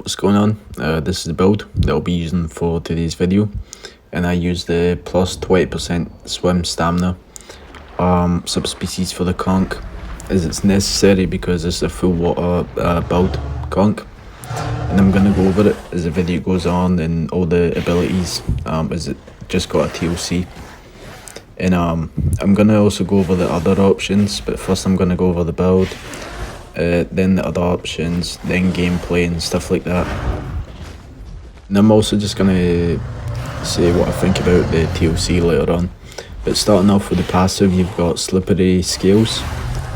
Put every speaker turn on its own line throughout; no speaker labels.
what's going on? This is the build that I'll be using for today's video, and I use the plus 20% swim stamina subspecies for the conch, as it's necessary because it's a full water build conch, and I'm going to go over it as the video goes on and all the abilities, as it just got a TLC. And I'm going to also go over the other options, but first I'm going to go over the build, then the other options, then gameplay and stuff like that. And I'm also just going to say what I think about the TLC later on. But starting off with the passive, you've got slippery scales.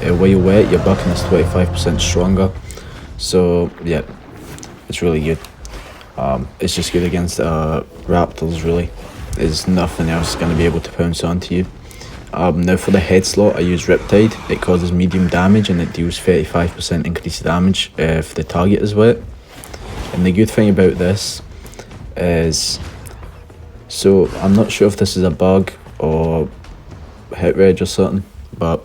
While wet, your bucking is 25% stronger. So yeah, it's really good. It's just good against raptors really. There's nothing else going to be able to pounce onto you. Now for the head slot, I use Riptide. It causes medium damage and it deals 35% increased damage if the target is wet. And the good thing about this is, so I'm not sure if this is a bug or hit reg or something, but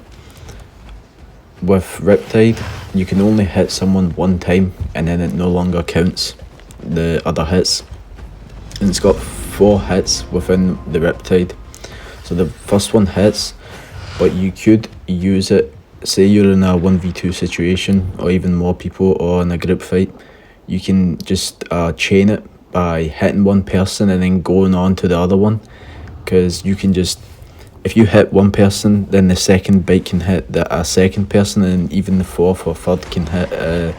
with Riptide you can only hit someone one time and then it no longer counts the other hits, and it's got 4 hits within the Riptide. So the first one hits, but you could use it, say you're in a 1v2 situation or even more people or in a group fight, you can just chain it by hitting one person and then going on to the other one, because you can just, if you hit one person, then the second bite can hit a second person, and even the fourth or third can hit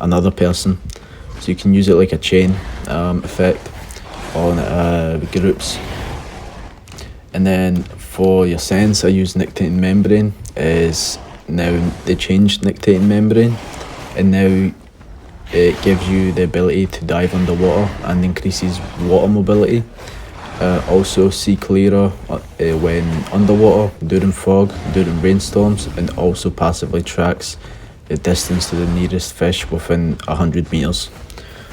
another person. So you can use it like a chain effect on groups. And then for your sense, I use nictitating membrane. Is now they changed nictitating membrane, and now it gives you the ability to dive underwater and increases water mobility. Also see clearer when underwater, during fog, during rainstorms, and also passively tracks the distance to the nearest fish within 100 meters.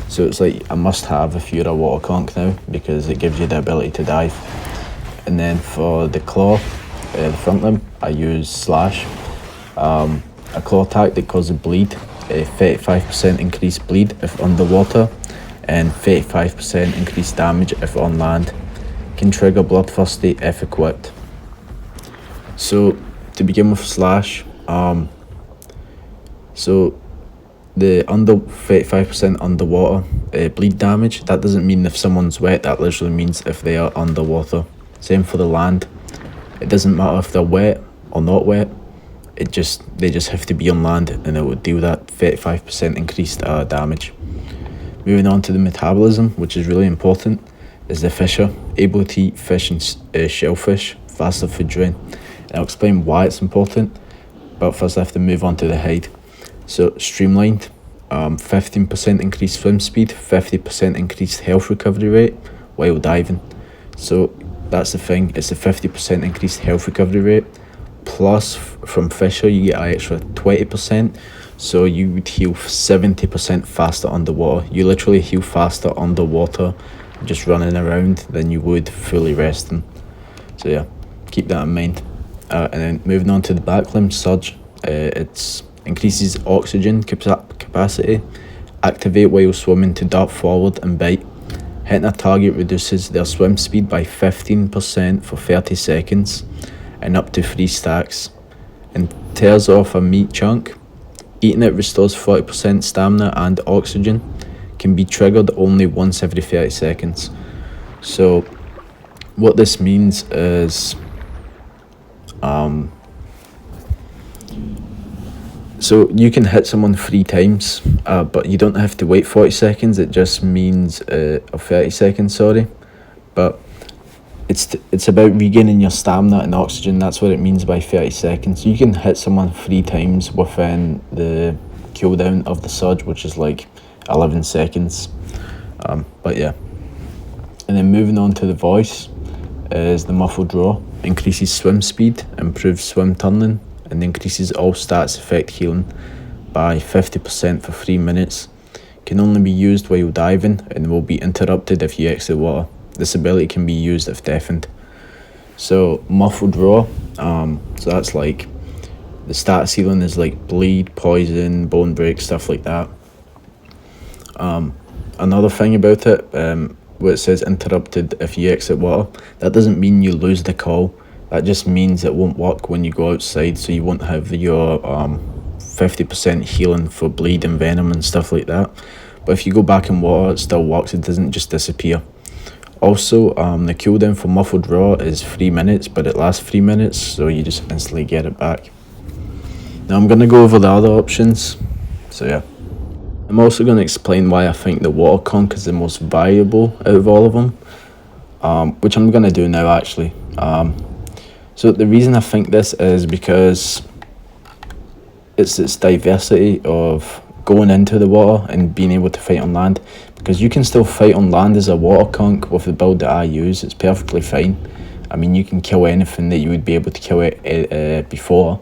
So it's like a must have if you're a water conch now, because it gives you the ability to dive. And then for the claw, the front limb, I use slash. A claw attack that causes bleed, 35% increased bleed if underwater, and 35% increased damage if on land. Can trigger bloodthirsty if equipped. So to begin with slash, so the under 35% underwater bleed damage, that doesn't mean if someone's wet, that literally means if they are underwater. Same for the land, it doesn't matter if they're wet or not wet, they just have to be on land and it would deal that 35% increased damage. Moving on to the metabolism, which is really important, is the fisher, able to eat fish and shellfish, faster food drain. And I'll explain why it's important, but first I have to move on to the hide. So streamlined, 15% increased swim speed, 50% increased health recovery rate while diving. So that's the thing, it's a 50% increased health recovery rate, plus from fisher you get an extra 20%, so you would heal 70% faster underwater. You literally heal faster underwater just running around than you would fully resting. So yeah, keep that in mind. And then moving on to the back limb surge, it increases oxygen capacity, activate while swimming to dart forward and bite. Hitting a target reduces their swim speed by 15% for 30 seconds and up to 3 stacks, and tears off a meat chunk. Eating it restores 40% stamina and oxygen. Can be triggered only once every 30 seconds. So what this means is, so you can hit someone 3 times, but you don't have to wait 40 seconds. It just means, or 30 seconds, sorry. But it's about regaining your stamina and oxygen. That's what it means by 30 seconds. You can hit someone 3 times within the cooldown of the surge, which is like 11 seconds. But yeah. And then moving on to the voice, is the muffled draw. Increases swim speed, improves swim turning, and increases all stats effect healing by 50% for 3 minutes. Can only be used while diving and will be interrupted if you exit water. This ability can be used if deafened. So muffled draw, so that's like the stats healing is like bleed, poison, bone break, stuff like that. Another thing about it, where it says interrupted if you exit water, that doesn't mean you lose the call. That just means it won't work when you go outside, so you won't have your 50% healing for bleed and venom and stuff like that. But if you go back in water, it still works. It doesn't just disappear. Also, the cooldown for muffled raw is 3 minutes, but it lasts 3 minutes, so you just instantly get it back. Now I'm going to go over the other options. So yeah, I'm also going to explain why I think the water conch is the most valuable out of all of them, which I'm going to do now actually. So the reason I think this is because it's its diversity of going into the water and being able to fight on land, because you can still fight on land as a water conch with the build that I use. It's perfectly fine. I mean, you can kill anything that you would be able to kill it before,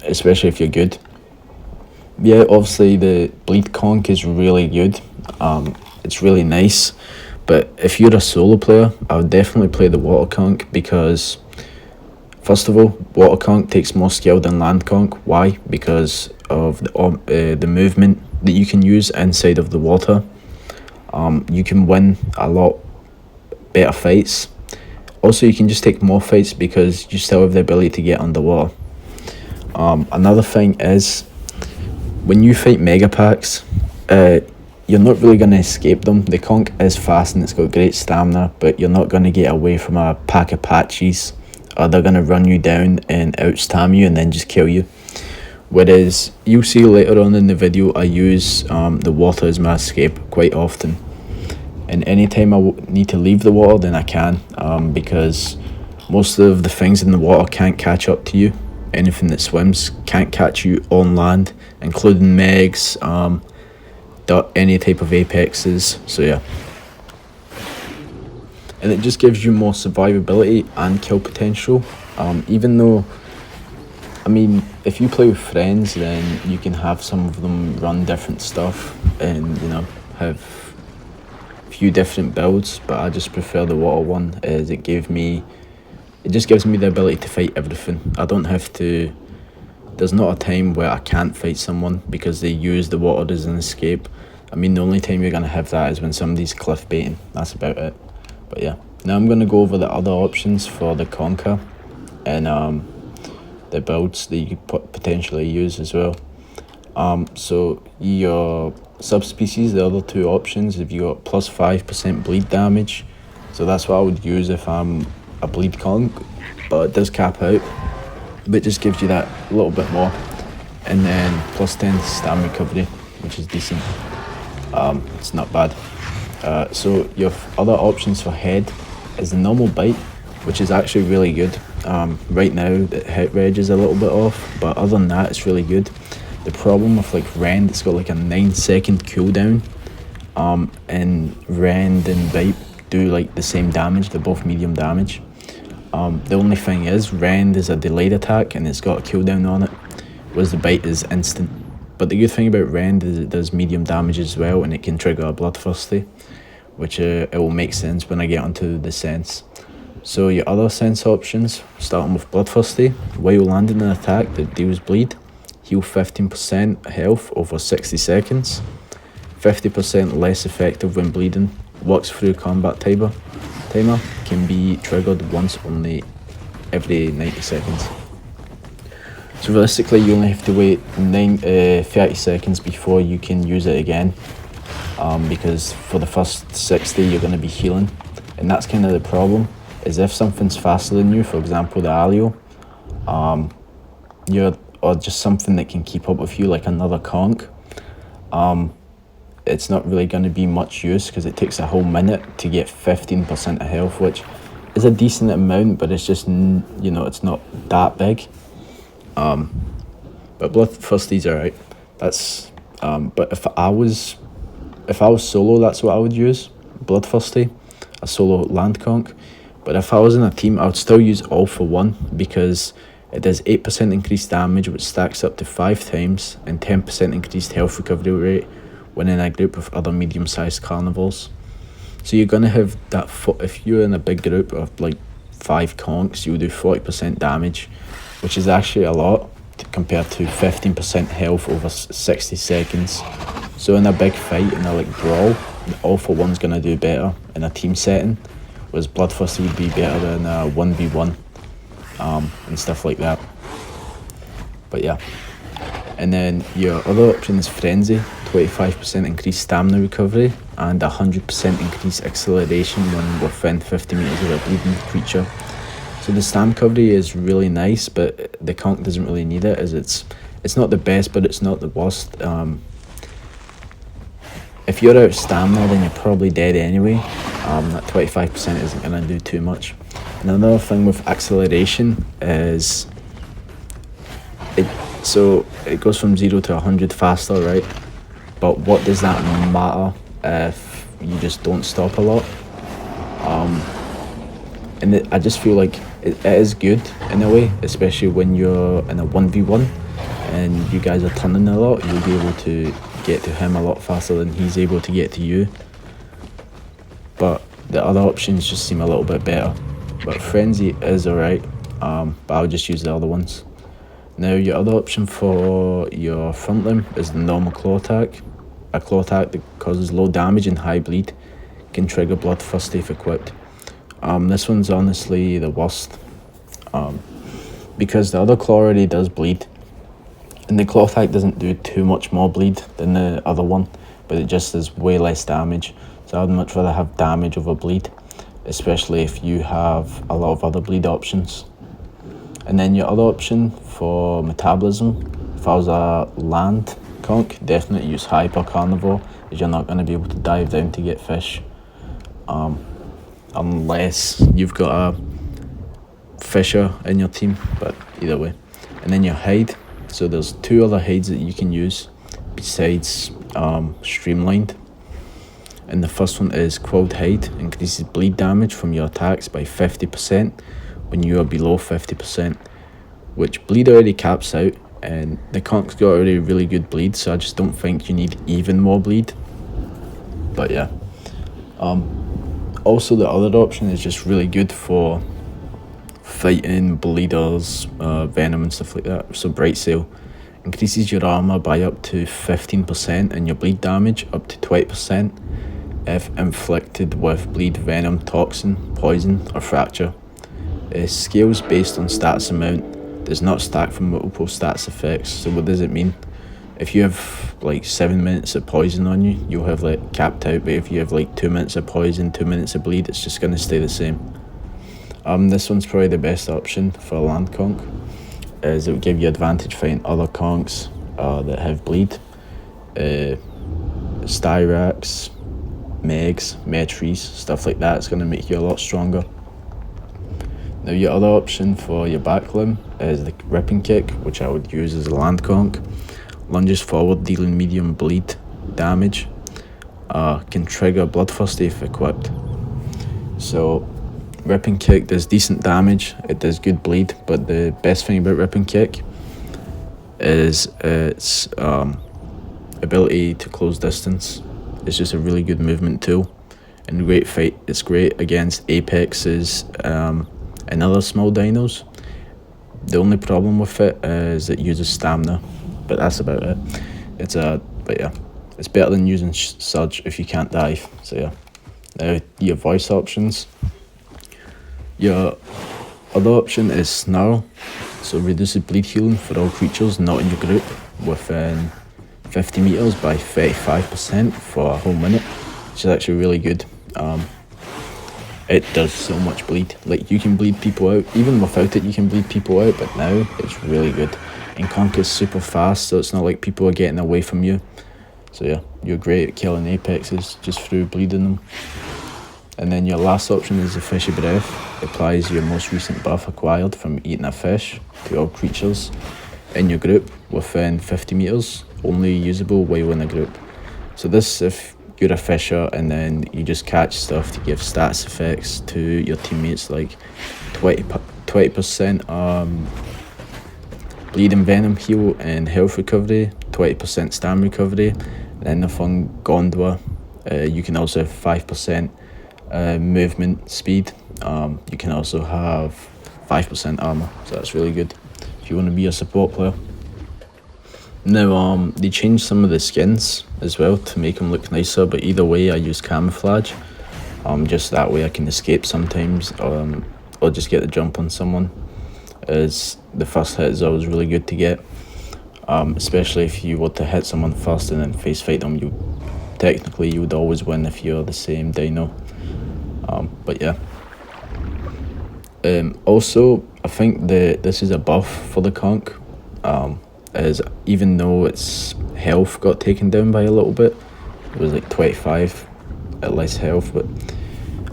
especially if you're good. Yeah, obviously the bleed conch is really good. It's really nice, but if you're a solo player, I would definitely play the water conch, because first of all, water conch takes more skill than land conch. Why? Because of the movement that you can use inside of the water. You can win a lot better fights. Also, you can just take more fights because you still have the ability to get underwater. Another thing is, when you fight mega packs, you're not really going to escape them. The conch is fast and it's got great stamina, but you're not going to get away from a pack of patches. They're going to run you down and outstam you and then just kill you. Whereas you'll see later on in the video, I use the water as my escape quite often. And anytime I need to leave the water, then I can, because most of the things in the water can't catch up to you. Anything that swims can't catch you on land, including megs, any type of apexes. So yeah. And it just gives you more survivability and kill potential. Even though, I mean, if you play with friends, then you can have some of them run different stuff and, you know, have a few different builds, but I just prefer the water one, as it just gives me the ability to fight everything. I don't have to, there's not a time where I can't fight someone because they use the water as an escape. I mean, the only time you're going to have that is when somebody's cliff baiting. That's about it. But yeah, now I'm going to go over the other options for the conca and the builds that you could potentially use as well. So your subspecies, the other two options, if you got plus 5% bleed damage, so that's what I would use if I'm a bleed conch, but it does cap out, but it just gives you that a little bit more. And then plus 10 stam recovery, which is decent. It's not bad. So your other options for head is the normal bite, which is actually really good. Right now the hit reg is a little bit off, but other than that it's really good. The problem with like Rend, it's got like a 9-second cooldown, and Rend and bite do like the same damage. They're both medium damage. The only thing is, Rend is a delayed attack and it's got a cooldown on it, whereas the bite is instant. But the good thing about Rend is it does medium damage as well, and it can trigger a Bloodthirsty, which it will make sense when I get onto the sense. So your other sense options, starting with Bloodthirsty, while landing an attack that deals bleed, heal 15% health over 60 seconds, 50% less effective when bleeding, works through combat timer, can be triggered once only every 90 seconds. So realistically, you only have to wait 30 seconds before you can use it again, because for the first 60 you're going to be healing, and that's kind of the problem, is if something's faster than you, for example the Alio, or just something that can keep up with you like another conch, it's not really going to be much use, because it takes a whole minute to get 15% of health, which is a decent amount, but it's just, you know, it's not that big. But Bloodthirsty's alright. That's but if I was solo, that's what I would use, Bloodthirsty, a solo land conch. But if I was in a team, I would still use All for One, because it does 8% increased damage, which stacks up to 5 times, and 10% increased health recovery rate when in a group with other medium-sized carnivores. So you're going to have that, if you're in a big group of like 5 conchs, you'll do 40% damage, which is actually a lot. compared to 15% health over 60 seconds. So in a big fight, in a like brawl, the all for one's gonna do better in a team setting, whereas Bloodthirsty would be better in a 1v1 and stuff like that. But yeah. And then your other option is Frenzy, 25% increased stamina recovery and 100% increased acceleration when within 50 meters of a bleeding creature. So the stam recovery is really nice, but the conch doesn't really need it, as it's not the best, but it's not the worst. If you're out of stamina, then you're probably dead anyway. That 25% isn't going to do too much. And another thing with acceleration is it goes from 0 to 100 faster, right? But what does that matter if you just don't stop a lot? I just feel like it is good in a way, especially when you're in a 1v1 and you guys are turning a lot. You'll be able to get to him a lot faster than he's able to get to you. But the other options just seem a little bit better. But Frenzy is alright, but I'll just use the other ones. Now your other option for your front limb is the normal claw attack. A claw attack that causes low damage and high bleed can trigger Bloodthirsty if equipped. This one's honestly the worst, because the other claw already does bleed, and the claw attack doesn't do too much more bleed than the other one, but it just does way less damage. So I'd much rather have damage over bleed, especially if you have a lot of other bleed options. And then your other option for metabolism, if I was a land conch, definitely use Hyper Carnivore, as you're not going to be able to dive down to get fish. Unless you've got a fisher in your team, but either way. And then your hide, so there's two other hides that you can use besides streamlined, and the first one is Quilled Hide, increases bleed damage from your attacks by 50% when you are below 50%, which bleed already caps out, and the conch's got already really good bleed, so I just don't think you need even more bleed. But yeah. Also, the other option is just really good for fighting bleeders, venom and stuff like that. So Bright Sail increases your armor by up to 15% and your bleed damage up to 20% if inflicted with bleed, venom, toxin, poison or fracture. It scales based on stats amount, does not stack from multiple stats effects. So what does it mean? If you have like 7 minutes of poison on you, you'll have like capped out, but if you have like 2 minutes of poison, 2 minutes of bleed, it's just going to stay the same. This one's probably the best option for a land conch, as it will give you advantage fighting other conchs that have bleed. Styrax, Megs, Metries, stuff like that. It's going to make you a lot stronger. Now your other option for your back limb is the Ripping Kick, which I would use as a land conch. Lunges forward, dealing medium bleed damage. Can trigger Bloodthirsty if equipped. So Ripping Kick does decent damage, it does good bleed, but the best thing about Ripping Kick is its ability to close distance. It's just a really good movement tool and great fight. It's great against Apexes and other small dinos. The only problem with it is it uses stamina, but that's about it. But yeah, it's better than using Surge if you can't dive. So yeah. Now your voice options. Your other option is Snarl, so reduces bleed healing for all creatures not in your group within 50 meters by 35% for a whole minute, which is actually really good. It does so much bleed. Like, you can bleed people out. Even without it, you can bleed people out, but now it's really good. And conch is super fast, so it's not like people are getting away from you. So yeah, you're great at killing Apexes just through bleeding them. And then your last option is the Fishy Breath. It applies your most recent buff acquired from eating a fish to all creatures in your group within 50 meters, only usable while in a group. So this, if you're a fisher and then you just catch stuff to give stats effects to your teammates, like 20% bleed and venom heal and health recovery, 20% stam recovery, and then the fun Gondwa, you can also have 5% movement speed. You can also have 5% armor, so that's really good if you want to be a support player. Now, they changed some of the skins as well to make them look nicer, but either way I use camouflage. Just that way I can escape sometimes, or just get the jump on someone, as the first hit is always really good to get. Especially if you were to hit someone first and then face fight them, you would always win if you're the same dino. But yeah. Also, I think this is a buff for the conch, as even though its health got taken down by a little bit, it was like 25 at less health, but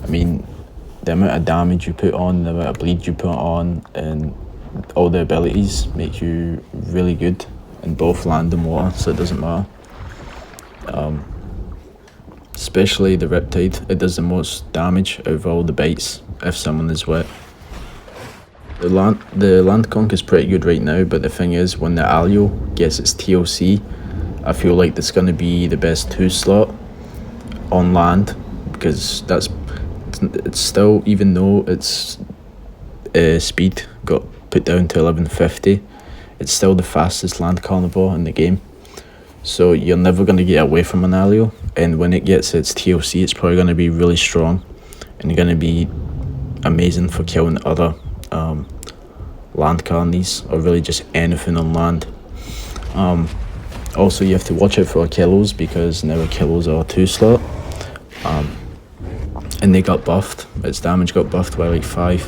I mean, the amount of damage you put on, the amount of bleed you put on, and all the abilities make you really good in both land and water, so it doesn't matter. Especially the Riptide, it does the most damage out of all the bites if someone is wet. The land conch is pretty good right now, but the thing is, when the Alio gets its TLC, I feel like that's going to be the best 2 slot on land, because it's still, even though its speed got put down to 1150, it's still the fastest land carnivore in the game. So you're never going to get away from an Alio, and when it gets its TLC, it's probably going to be really strong and going to be amazing for killing other land carnies, or really just anything on land. Also, you have to watch out for Achilles, because now Achilles are a 2 slot, and they got buffed. Its damage got buffed by like 5,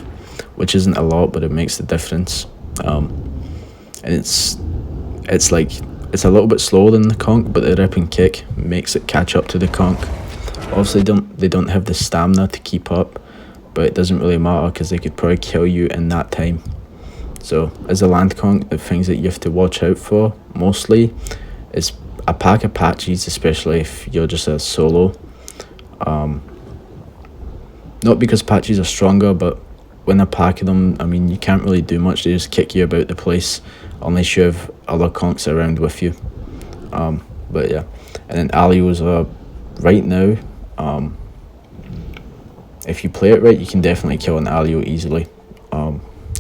which isn't a lot, but it makes the difference. And it's a little bit slower than the conch, but the rip and kick makes it catch up to the conch. Obviously they don't have the stamina to keep up, but it doesn't really matter, because they could probably kill you in that time. So as a land conch, the things that you have to watch out for mostly is a pack of patches, especially if you're just a solo. Not because patches are stronger, but when a pack of them, I mean, you can't really do much. They just kick you about the place unless you have other conchs around with you. But yeah, and then Alios are right now, if you play it right, you can definitely kill an Alio easily,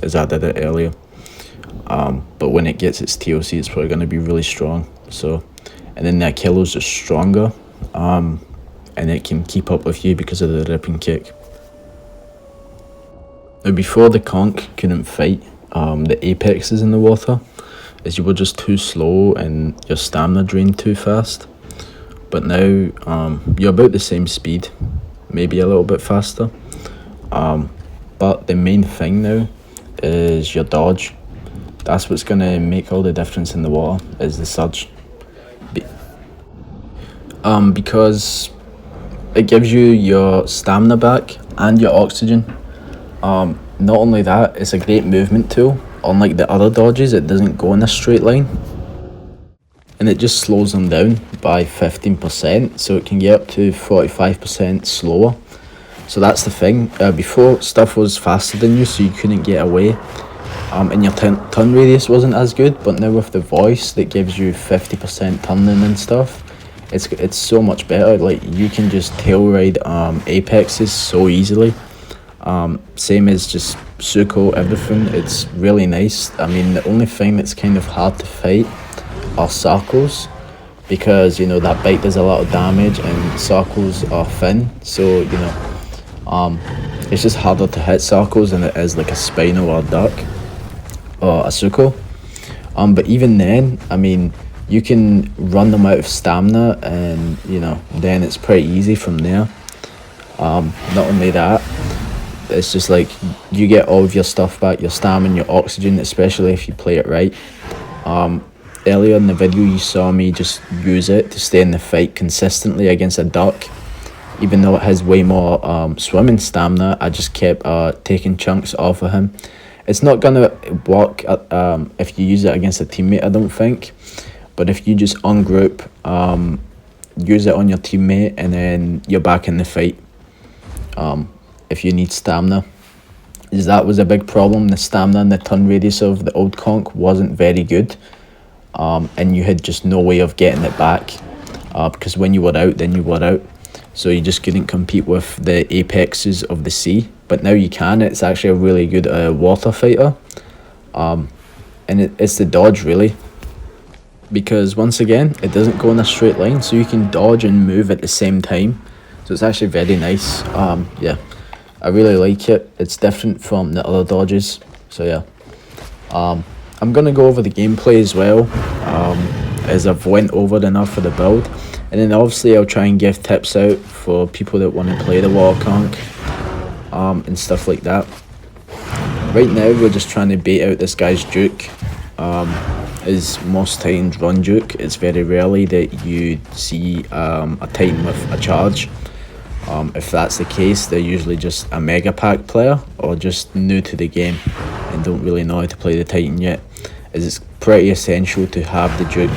as I did it earlier. But when it gets its TLC, it's probably going to be really strong. So, and then the Achilles is stronger, and it can keep up with you because of the rip and kick. Now, before the conch couldn't fight the apexes in the water, as you were just too slow and your stamina drained too fast. But now you're about the same speed, maybe a little bit faster. But the main thing now is your dodge. That's what's going to make all the difference in the water, is the surge. Because it gives you your stamina back and your oxygen. Not only that, it's a great movement tool. Unlike the other dodges, it doesn't go in a straight line, and it just slows them down by 15%, so it can get up to 45% slower. So that's the thing. Before, stuff was faster than you, so you couldn't get away, and your turn radius wasn't as good. But now with the voice that gives you 50% turning and stuff, it's so much better. Like, you can just tail ride apexes so easily. Same as just Suko, everything. It's really nice. I mean, the only thing that's kind of hard to fight are circles, because you know that bite does a lot of damage and circles are thin, so you know it's just harder to hit circles than it is like a Spino or a Duck or a Suko. But even then, I mean, you can run them out of stamina, and you know, then it's pretty easy from there. Not only that, it's just like you get all of your stuff back, your stamina, your oxygen, especially if you play it right. Earlier in the video, you saw me just use it to stay in the fight consistently against a duck. Even though it has way more swimming stamina, I just kept taking chunks off of him. It's not gonna work if you use it against a teammate, I don't think. But if you just ungroup, use it on your teammate, and then you're back in the fight. If you need stamina, that was a big problem. The stamina and the turn radius of the old conch wasn't very good, and you had just no way of getting it back, because when you were out, then you were out, so you just couldn't compete with the apexes of the sea. But now you can. It's actually a really good water fighter, and it's the dodge really. because once again it doesn't go in a straight line, so you can dodge and move at the same time. So it's actually very nice. Yeah, I really like it. It's different from the other dodges. So yeah, I'm gonna go over the gameplay as well, as I've went over enough for the build, and then obviously I'll try and give tips out for people that want to play the water conch, and stuff like that. Right now we're just trying to bait out this guy's juke. Is most times run juke. It's very rarely that you see a Titan with a charge. If that's the case, they're usually just a mega pack player or just new to the game and don't really know how to play the Titan yet, as it's pretty essential to have the juke,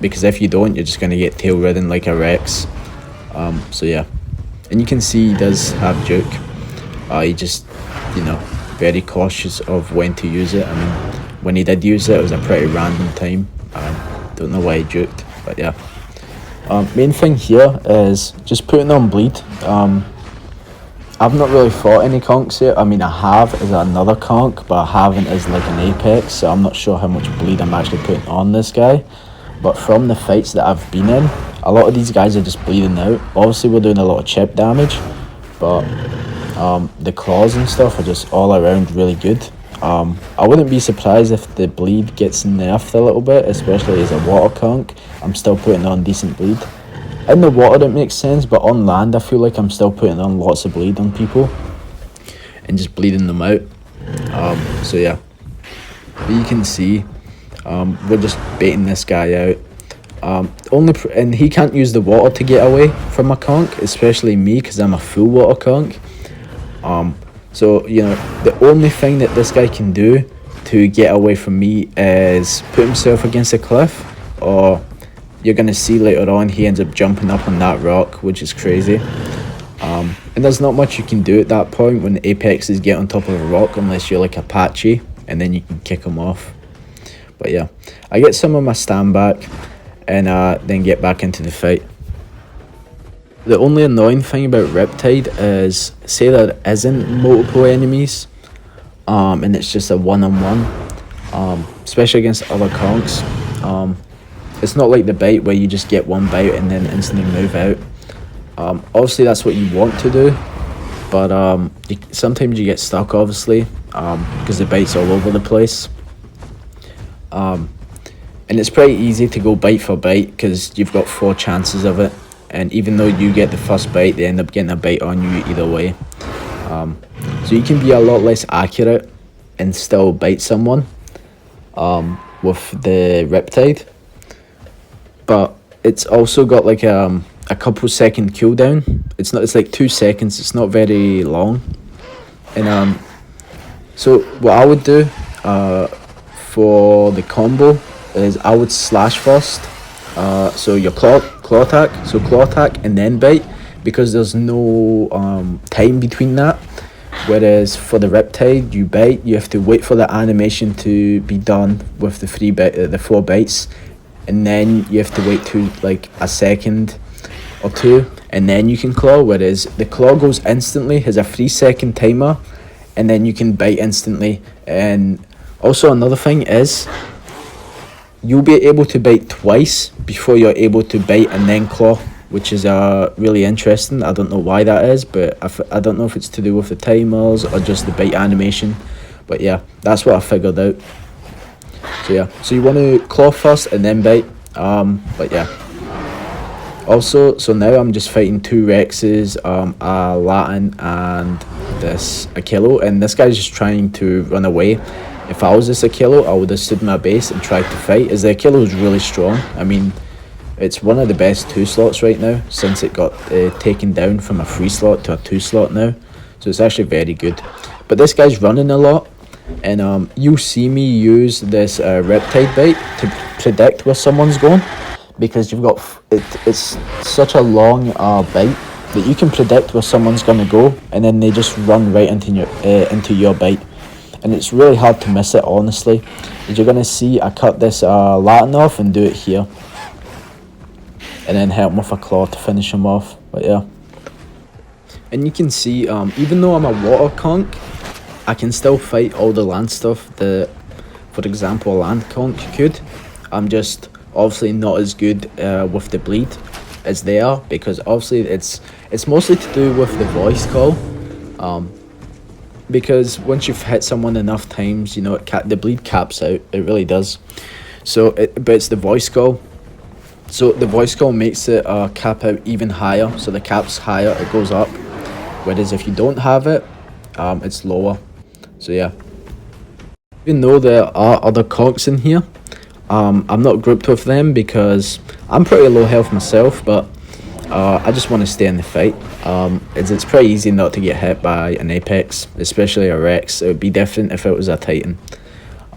because if you don't, you're just going to get tail ridden like a Rex. So yeah, and you can see he does have juke. He just, you know, very cautious of when to use it. I mean, when he did use it, it was a pretty random time. Don't know why he juked, but yeah. Main thing here is just putting on bleed. I've not really fought any conchs yet. I mean, I have as another conch, but I haven't as like an apex, so I'm not sure how much bleed I'm actually putting on this guy. But from the fights that I've been in, a lot of these guys are just bleeding out. Obviously we're doing a lot of chip damage, but the claws and stuff are just all around really good. I wouldn't be surprised if the bleed gets nerfed a little bit, especially as a water conch. I'm still putting on decent bleed. In the water it makes sense, but on land I feel like I'm still putting on lots of bleed on people and just bleeding them out. So yeah, but you can see we're just baiting this guy out. And he can't use the water to get away from a conch, especially me because I'm a full water conch. So, you know, the only thing that this guy can do to get away from me is put himself against a cliff, or you're going to see later on he ends up jumping up on that rock, which is crazy. And there's not much you can do at that point when the apexes get on top of a rock, unless you're like Apache, and then you can kick them off. But yeah, I get some of my stand back and then get back into the fight. The only annoying thing about Riptide is, say there isn't multiple enemies, and it's just a one-on-one, especially against other conchs. It's not like the bite where you just get one bite and then instantly move out. Obviously that's what you want to do, but sometimes you get stuck, obviously, because the bite's all over the place. And it's pretty easy to go bite for bite because you've got 4 chances of it. And even though you get the first bite, they end up getting a bite on you either way. So you can be a lot less accurate and still bite someone with the Riptide. But it's also got like a couple second cooldown. It's like 2 seconds. It's not very long. And so what I would do for the combo is I would slash first. So your claw attack and then bite, because there's no time between that. Whereas for the Riptide, you bite, you have to wait for the animation to be done with the 4 bites, and then you have to wait to like a second or 2, and then you can claw. Whereas the claw goes instantly, has a 3-second timer, and then you can bite instantly. And also another thing is, you'll be able to bite twice before you're able to bite and then claw, which is really interesting. I don't know why that is, but I don't know if it's to do with the timers or just the bite animation. But yeah, that's what I figured out. So yeah, so you want to claw first and then bite. But yeah. Also, so now I'm just fighting 2 Rexes, a Latin and this Achillo, and this guy's just trying to run away. If I was this Achillo, I would have stood in my base and tried to fight, as the Achillo is really strong. I mean, it's one of the best 2 slots right now, since it got taken down from a 3 slot to a 2 slot now. So it's actually very good. But this guy's running a lot, and you'll see me use this Riptide bite to predict where someone's going, because you've got it's such a long bite that you can predict where someone's going to go, and then they just run right into your bite. And it's really hard to miss it, honestly. As you're going to see, I cut this Latin off and do it here. And then hit him with a claw to finish him off. But yeah. And you can see, even though I'm a water conch, I can still fight all the land stuff that, for example, a land conch could. I'm just obviously not as good with the bleed as they are, because obviously it's mostly to do with the voice call. Because once you've hit someone enough times, you know, the bleed caps out. It really does. So, but it's the voice call. So the voice call makes it cap out even higher. So the cap's higher, it goes up. Whereas if you don't have it, it's lower. So yeah. Even though there are other conks in here, I'm not grouped with them because I'm pretty low health myself, but I just want to stay in the fight. It's pretty easy not to get hit by an Apex, especially a Rex. It would be different if it was a Titan,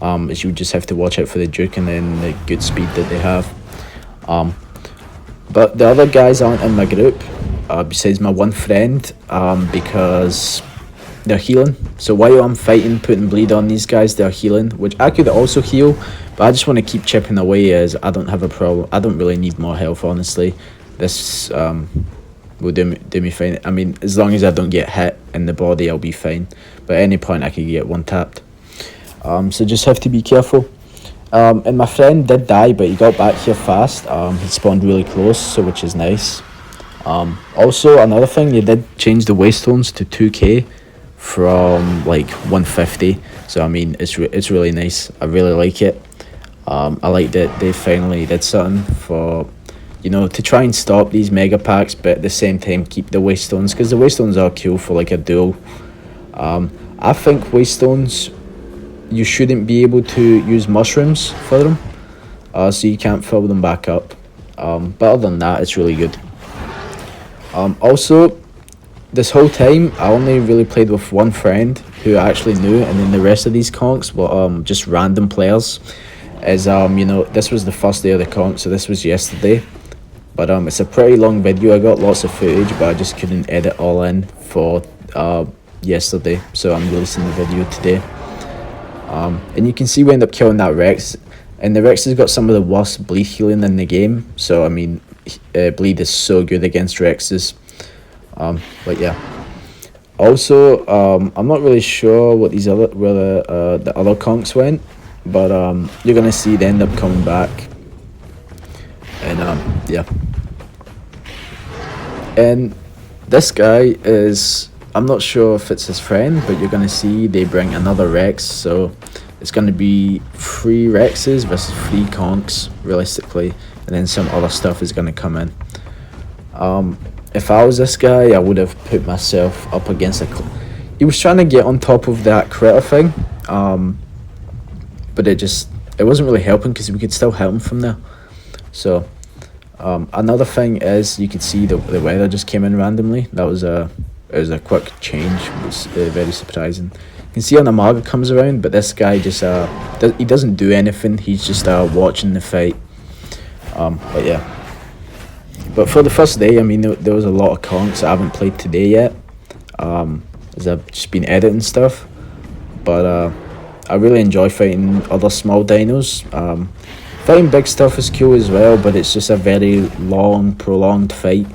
as you would just have to watch out for the juke and then the good speed that they have. But the other guys aren't in my group, besides my one friend, because they're healing. So while I'm fighting, putting bleed on these guys, they're healing, which I could also heal, but I just want to keep chipping away as I don't have a problem. I don't really need more health, honestly. This will do me fine. I mean, as long as I don't get hit in the body, I'll be fine. But at any point, I could get one tapped. So just have to be careful. And my friend did die, but he got back here fast. He spawned really close, so which is nice. Also, another thing, they did change the waystones to 2k from like 150. So I mean, it's really nice. I really like it. I like that they finally did something for, you know, to try and stop these mega packs, but at the same time keep the waystones, because the waystones are cool for like a duel. I think waystones, you shouldn't be able to use mushrooms for them, so you can't fill them back up. But other than that, it's really good. Also, this whole time I only really played with one friend who I actually knew, and then the rest of these conks were just random players. As you know, this was the first day of the conk, so this was yesterday. But it's a pretty long video. I got lots of footage, but I just couldn't edit all in for yesterday, so I'm releasing the video today. And you can see we end up killing that Rex, and the Rex has got some of the worst bleed healing in the game. So I mean, bleed is so good against Rexes. But yeah. Also, I'm not really sure what these other the other conks went, but you're gonna see they end up coming back. And yeah. And this guy is, I'm not sure if it's his friend, but you're gonna see they bring another Rex, so it's gonna be 3 Rexes versus 3 conks realistically, and then some other stuff is gonna come in. If I was this guy, I would have put myself up against he was trying to get on top of that critter thing, but it wasn't really helping because we could still hit him from there. So another thing is, you could see the weather just came in randomly. It was a quick change. It was very surprising. You can see Anamaga comes around, but this guy just he doesn't do anything. He's just watching the fight. But yeah. But for the first day, I mean, there was a lot of conks I haven't played today yet, as I've just been editing stuff. But I really enjoy fighting other small dinos. Fighting big stuff is cool as well, but it's just a very long, prolonged fight.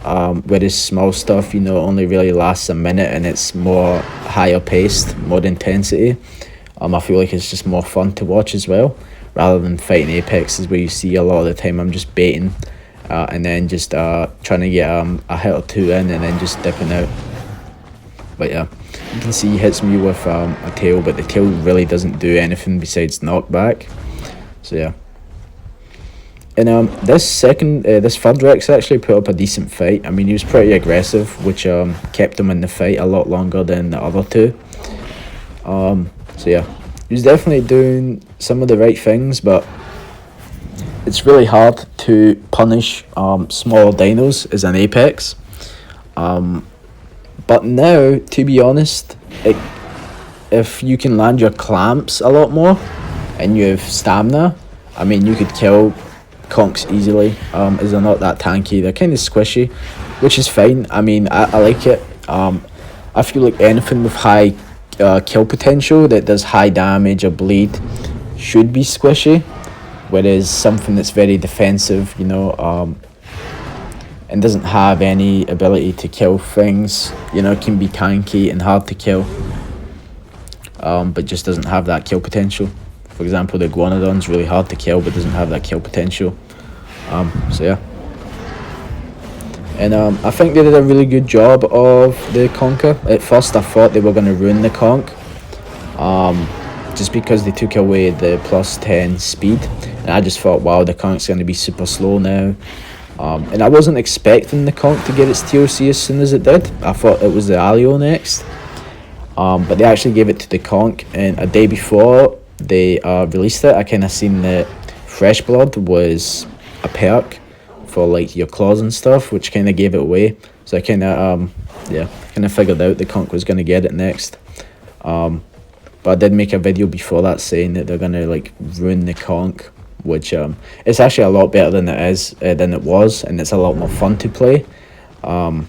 Whereas small stuff, you know, only really lasts a minute, and it's more higher paced, more intensity. I feel like it's just more fun to watch as well, rather than fighting Apexes where you see a lot of the time I'm just baiting, and then just trying to get a hit or two in and then just dipping out. But yeah, you can see he hits me with a tail, but the tail really doesn't do anything besides knockback. So yeah. And this third Rex actually put up a decent fight. I mean, he was pretty aggressive, which kept him in the fight a lot longer than the other two. So yeah, he was definitely doing some of the right things, but it's really hard to punish smaller dinos as an Apex. But now, to be honest, if you can land your clamps a lot more and you have stamina, I mean, you could kill conks easily, as they're not that tanky. They're kind of squishy, which is fine. I mean, I like it. I feel like anything with high kill potential that does high damage or bleed should be squishy, whereas something that's very defensive, you know, and doesn't have any ability to kill things, you know, can be tanky and hard to kill, but just doesn't have that kill potential. For example, the iguanodon's really hard to kill but doesn't have that kill potential. So yeah. And I think they did a really good job of the conca. At first I thought they were going to ruin the conch, just because they took away the plus 10 speed, and I just thought, wow, the conch's going to be super slow now. And I wasn't expecting the conch to get its TOC as soon as it did. I thought it was the alio next, but they actually gave it to the conch, and a day before they released it, I kind of seen that fresh blood was a perk for like your claws and stuff, which kind of gave it away. So I kind of figured out the conch was going to get it next. But I did make a video before that saying that they're going to like ruin the conch, which it's actually a lot better than it was, and it's a lot more fun to play. So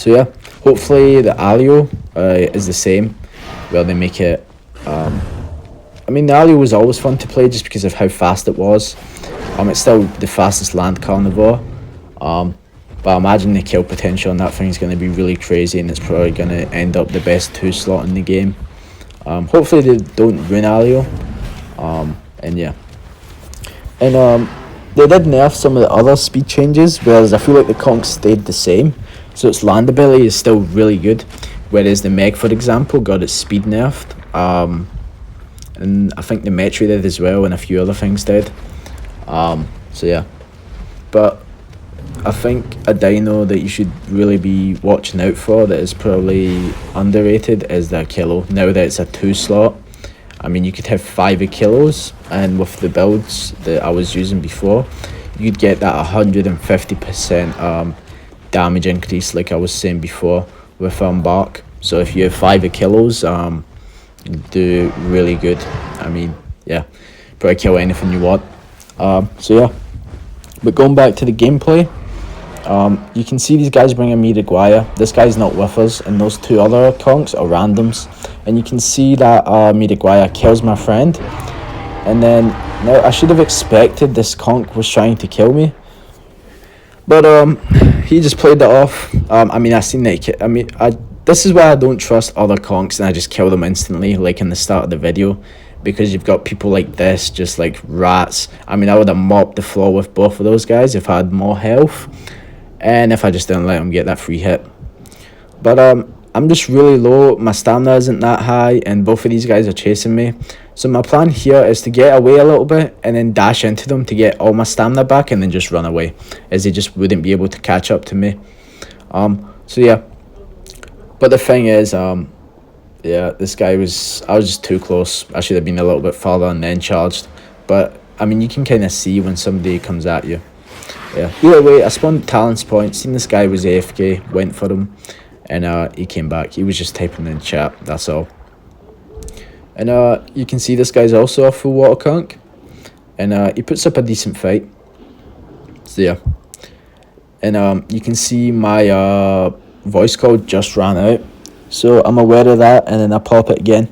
yeah, hopefully the alio is the same, where they make it. I mean, the alio was always fun to play just because of how fast it was. It's still the fastest land carnivore, but I imagine the kill potential on that thing is going to be really crazy, and it's probably going to end up the best 2 slot in the game. Hopefully they don't ruin alio, and yeah. And they did nerf some of the other speed changes, whereas I feel like the conch stayed the same, so its land ability is still really good, whereas the meg, for example, got its speed nerfed, and I think the metri did as well, and a few other things did. So yeah, but I think a dino that you should really be watching out for that is probably underrated is the Akilo. Now that it's a 2 slot, I mean, you could have 5 Akilos, and with the builds that I was using before, you'd get that 150% damage increase, like I was saying before, with bark. So if you have 5 Akilos, you do really good. I mean, yeah, probably kill anything you want. So yeah, but going back to the gameplay, you can see these guys bringing me the Guaya. This guy's not with us, and those 2 other conchs are randoms, and you can see that Guaya kills my friend, and then now I should have expected this conch was trying to kill me, but he just played that off. I mean, I seen that. This is why I don't trust other conchs, and I just kill them instantly, like in the start of the video. Because you've got people like this, just like rats. I mean, I would have mopped the floor with both of those guys if I had more health, and if I just didn't let them get that free hit. But I'm just really low, my stamina isn't that high, and both of these guys are chasing me. So my plan here is to get away a little bit, and then dash into them to get all my stamina back, and then just run away, as they just wouldn't be able to catch up to me. So yeah. But the thing is, yeah, this guy I was just too close. I should have been a little bit farther and then charged. But, I mean, you can kind of see when somebody comes at you. Yeah, either way, I spawned Talon's Point, seen this guy was AFK, went for him, and he came back. He was just typing in chat, that's all. And you can see this guy's also a full water conch, and he puts up a decent fight. So yeah. And you can see my voice code just ran out. So I'm aware of that, and then I pop it again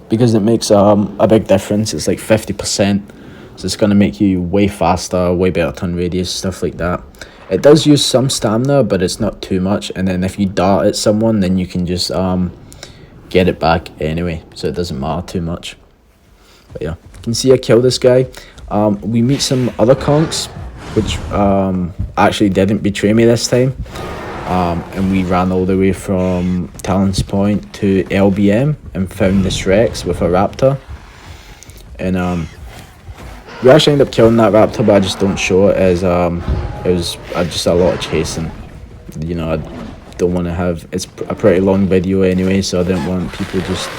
because it makes a big difference. It's like 50%, so it's going to make you way faster, way better turn radius, stuff like that. It does use some stamina, but it's not too much, and then if you dart at someone, then you can just get it back anyway, so it doesn't matter too much. But yeah, you can see I killed this guy. We meet some other conchs, which actually didn't betray me this time. And we ran all the way from Talon's Point to LBM and found this Rex with a raptor. And we actually ended up killing that raptor, but I just don't show it, as it was just a lot of chasing. You know, I don't want to have, it's a pretty long video anyway, so I didn't want people just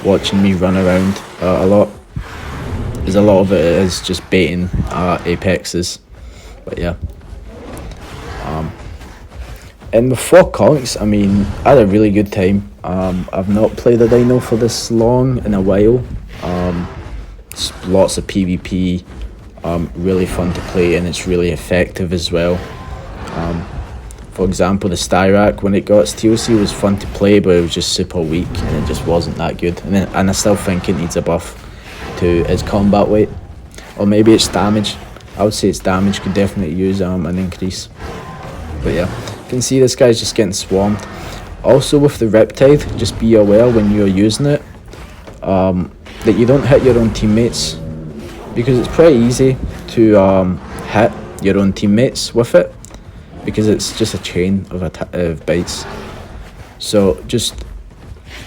watching me run around a lot. There's a lot of it is just baiting apexes, but yeah. And with 4 conchs, I mean, I had a really good time. I've not played a dino for this long in a while. Lots of PvP, really fun to play, and it's really effective as well. For example, the Styrak, when it got its TOC, was fun to play, but it was just super weak, and it just wasn't that good. And I still think it needs a buff to its combat weight, or maybe its damage. I would say its damage could definitely use an increase. But yeah, you can see this guy's just getting swarmed. Also with the Riptide, just be aware when you're using it. that you don't hit your own teammates, because it's pretty easy to hit your own teammates with it, because it's just a chain of bites. So just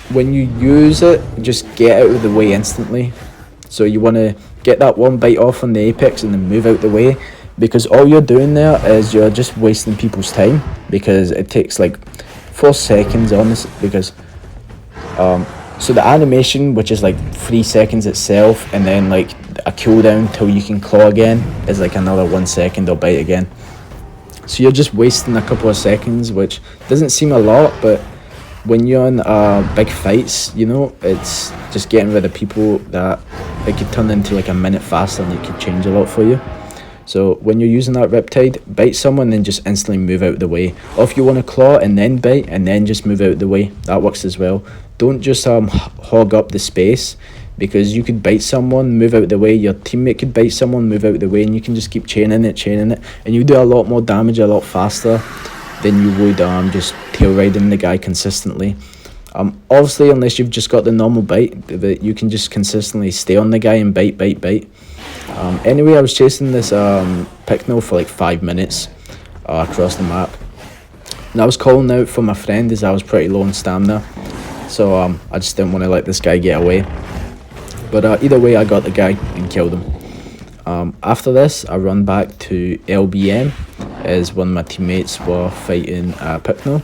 when you use it, just get out of the way instantly. So you want to get that one bite off on the apex and then move out the way, because all you're doing there is you're just wasting people's time, because it takes like 4 seconds on this, because so the animation, which is like 3 seconds itself, and then like a cooldown till you can claw again, is like another 1 second or bite again. So you're just wasting a couple of seconds, which doesn't seem a lot, but when you're in big fights, you know, it's just getting rid of people that it could turn into like a minute faster, and it could change a lot for you. So when you're using that Riptide, bite someone, then just instantly move out the way. Or if you want to claw and then bite and then just move out the way, that works as well. Don't just hog up the space, because you could bite someone, move out the way, your teammate could bite someone, move out the way, and you can just keep chaining it, and you do a lot more damage a lot faster than you would just tail riding the guy consistently. Obviously, unless you've just got the normal bite, that you can just consistently stay on the guy and bite. Anyway, I was chasing this Pycno for like 5 minutes across the map, and I was calling out for my friend as I was pretty low on stamina, so I just didn't want to let this guy get away. But either way, I got the guy and killed him. After this, I run back to LBM as one of my teammates were fighting Pycno,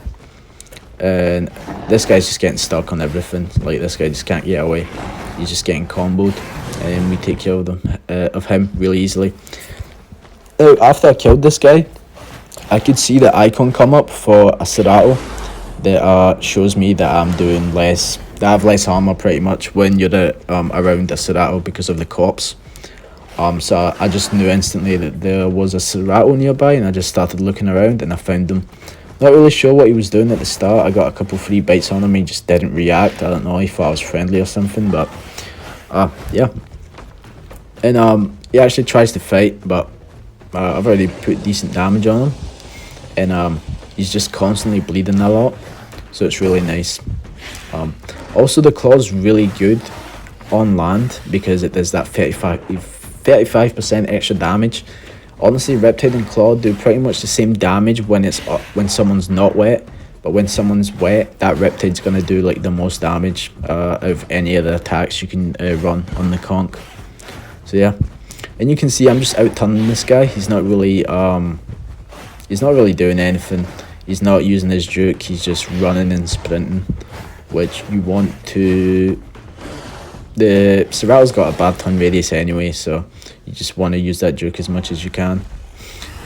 and this guy's just getting stuck on everything. Like, this guy just can't get away. He's just getting comboed, and we take care of him really easily. Now, after I killed this guy, I could see the icon come up for a Serato that shows me that I'm doing less, that I have less armor pretty much when you're around a Serato because of the cops. So I just knew instantly that there was a Serato nearby, and I just started looking around and I found him. Not really sure what he was doing at the start. I got a couple free bites on him, he just didn't react. I don't know, he thought I was friendly or something, but yeah. And he actually tries to fight, but I've already put decent damage on him, and he's just constantly bleeding a lot, so it's really nice. Also, the claw's really good on land because it does that 35% extra damage. Honestly, Riptide and Claw do pretty much the same damage when someone's not wet, but when someone's wet, that Riptide's gonna do like the most damage of any of the attacks you can run on the conch. So yeah, and you can see I'm just out-turning this guy. He's not really doing anything. He's not using his juke. He's just running and sprinting, which you want to. The Serato's got a bad turn radius anyway, so you just want to use that juke as much as you can.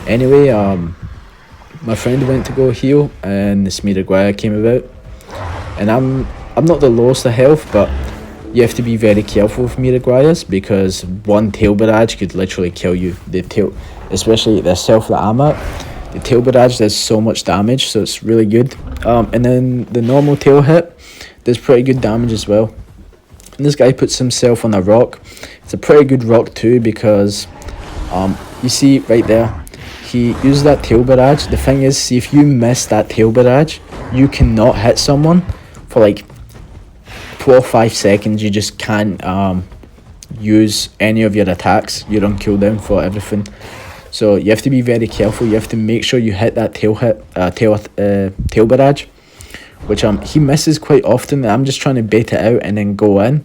Anyway, my friend went to go heal, and the Smearguire came about, and I'm not the lowest of health, but you have to be very careful with Smearguires, because one tail barrage could literally kill you. Especially the self that I'm at, the tail barrage does so much damage, so it's really good. And then the normal tail hit does pretty good damage as well. And this guy puts himself on a rock. It's a pretty good rock too, because you see right there, he uses that tail barrage. The thing is, see, if you miss that tail barrage, you cannot hit someone for like 4 or 5 seconds. You just can't use any of your attacks. You're on cooldown for everything. So you have to be very careful. You have to make sure you hit that tail barrage, which he misses quite often. I'm just trying to bait it out and then go in,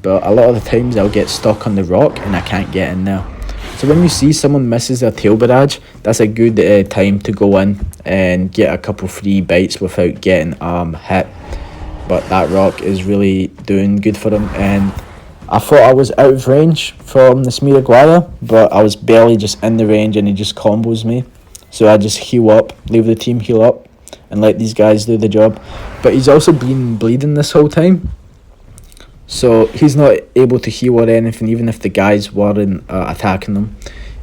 but a lot of the times I'll get stuck on the rock and I can't get in there. So when you see someone misses their tail barrage, that's a good time to go in and get a couple free bites without getting hit. But that rock is really doing good for him, and I thought I was out of range from the Smearguire, but I was barely just in the range, and he just combos me. So I just heal up, leave the team heal up, and let these guys do the job. But he's also been bleeding this whole time, so he's not able to heal or anything, even if the guys weren't attacking him.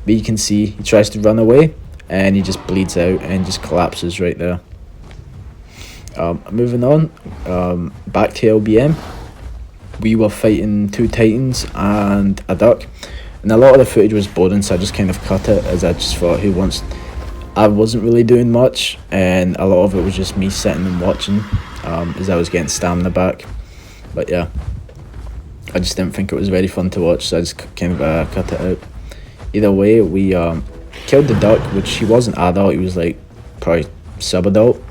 But you can see he tries to run away, and he just bleeds out and just collapses right there. Moving on, back to LBM. We were fighting 2 Titans and a Duck, and a lot of the footage was boring, so I just kind of cut it, as I just thought, I wasn't really doing much, and a lot of it was just me sitting and watching as I was getting stamina back. But yeah, I just didn't think it was very fun to watch, so I just kind of cut it out. Either way, we killed the duck, which he wasn't adult, he was like probably sub-adult,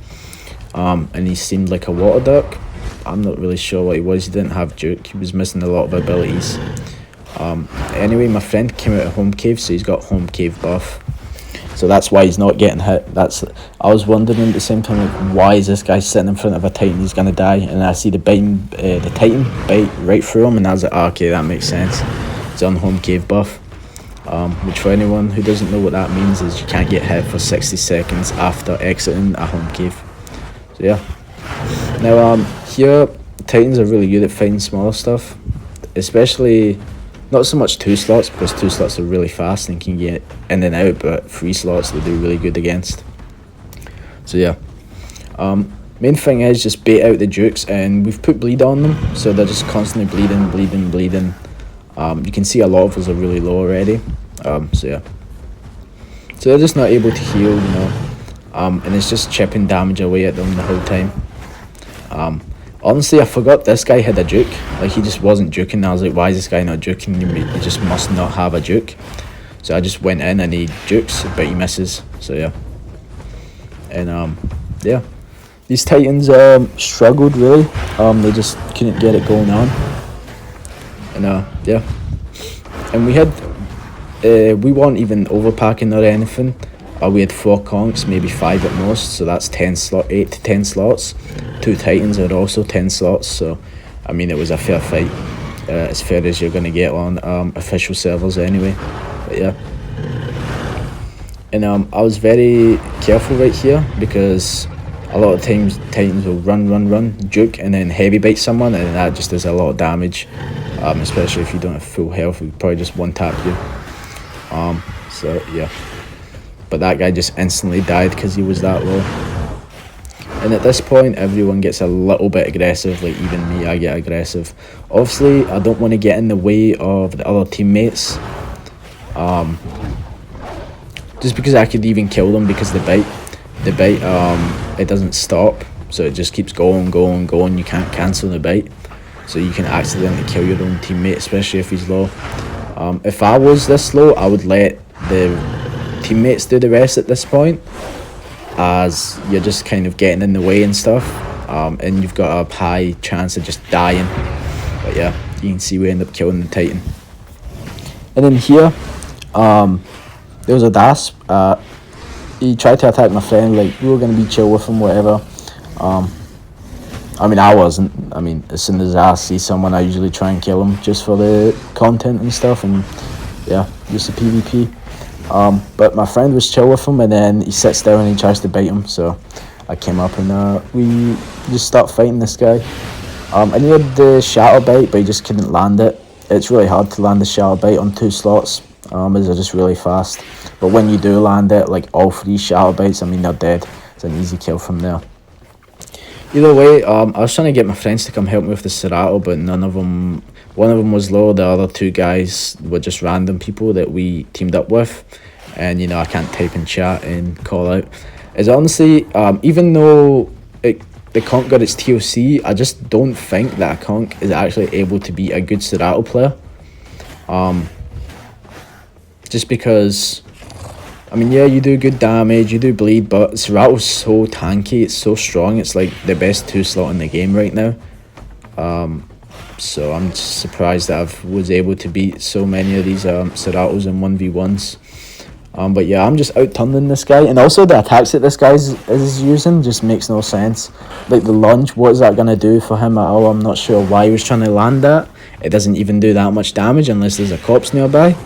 and he seemed like a water duck. I'm not really sure what he was. He didn't have juke, he was missing a lot of abilities. Anyway, my friend came out of home cave, so he's got home cave buff, so that's why he's not getting hit. I was wondering at the same time, like, why is this guy sitting in front of a titan? He's gonna die. And I see the titan bite right through him, and I was like, oh, okay, that makes sense. He's on home cave buff, which for anyone who doesn't know what that means is you can't get hit for 60 seconds after exiting a home cave. So yeah. Now here titans are really good at fighting smaller stuff, especially not so much 2 slots, because 2 slots are really fast and can get in and out, but 3 slots they do really good against. So yeah, main thing is just bait out the dukes, and we've put bleed on them, so they're just constantly bleeding. You can see a lot of us are really low already, so yeah. So they're just not able to heal, you know, and it's just chipping damage away at them the whole time. Honestly, I forgot this guy had a juke. Like, he just wasn't juking. I was like, why is this guy not juking? He just must not have a juke. So I just went in and he jukes, but he misses. So yeah. And yeah, these titans struggled really. They just couldn't get it going on. And yeah, and we weren't even overpacking or anything. We had 4 conks, maybe 5 at most, so that's 8 to 10 slots. 2 titans are also 10 slots, so I mean, it was a fair fight, as fair as you're going to get on official servers anyway. But yeah, and I was very careful right here, because a lot of times titans will run, juke, and then heavy bite someone, and that just does a lot of damage, especially if you don't have full health. It would probably just one tap you. So yeah. But that guy just instantly died because he was that low. And at this point, everyone gets a little bit aggressive, like even me, I get aggressive. Obviously, I don't want to get in the way of the other teammates. Just because I could even kill them, because the bite, it doesn't stop. So it just keeps going. You can't cancel the bite. So you can accidentally kill your own teammate, especially if he's low. If I was this low, I would let the teammates do the rest at this point, as you're just kind of getting in the way and stuff, and you've got a high chance of just dying. But yeah, you can see we end up killing the titan. And then here, there was a Das. He tried to attack my friend, like, we were going to be chill with him, whatever. I mean, I wasn't. I mean, as soon as I see someone, I usually try and kill him, just for the content and stuff, and yeah, just the PvP. But my friend was chill with him, and then he sits down and he tries to bite him, so I came up and we just start fighting this guy. And he had the shatter bite, but he just couldn't land it. It's really hard to land the shatter bite on 2 slots, as they're just really fast. But when you do land it, like all 3 shatter bites, I mean, they're dead. It's an easy kill from there. Either way, I was trying to get my friends to come help me with the Serato, but none of them. One of them was low, the other 2 guys were just random people that we teamed up with. And, you know, I can't type in chat and call out. As honestly, even though the conch got its TOC, I just don't think that a conch is actually able to be a good Serato player. Just because, I mean, yeah, you do good damage, you do bleed, but Serato's so tanky, it's so strong, it's like the best 2 slot in the game right now. So I'm just surprised that I was able to beat so many of these Seratos in 1v1s. But yeah, I'm just out-tunneling this guy, and also the attacks that this guy is using just makes no sense. Like the lunge, what is that going to do for him at all? I'm not sure why he was trying to land that. It doesn't even do that much damage unless there's a corpse nearby.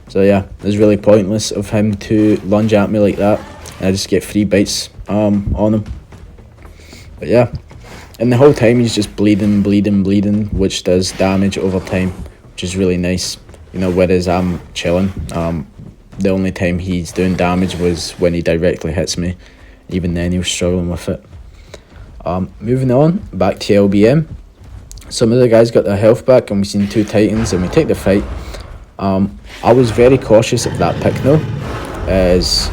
So yeah, it's really pointless of him to lunge at me like that, and I just get 3 bites on him. But yeah, and the whole time he's just bleeding, which does damage over time, which is really nice. You know, whereas I'm chilling. The only time he's doing damage was when he directly hits me. Even then he was struggling with it. Moving on, back to LBM. Some of the guys got their health back, and we've seen 2 titans, and we take the fight. I was very cautious of that pick though, as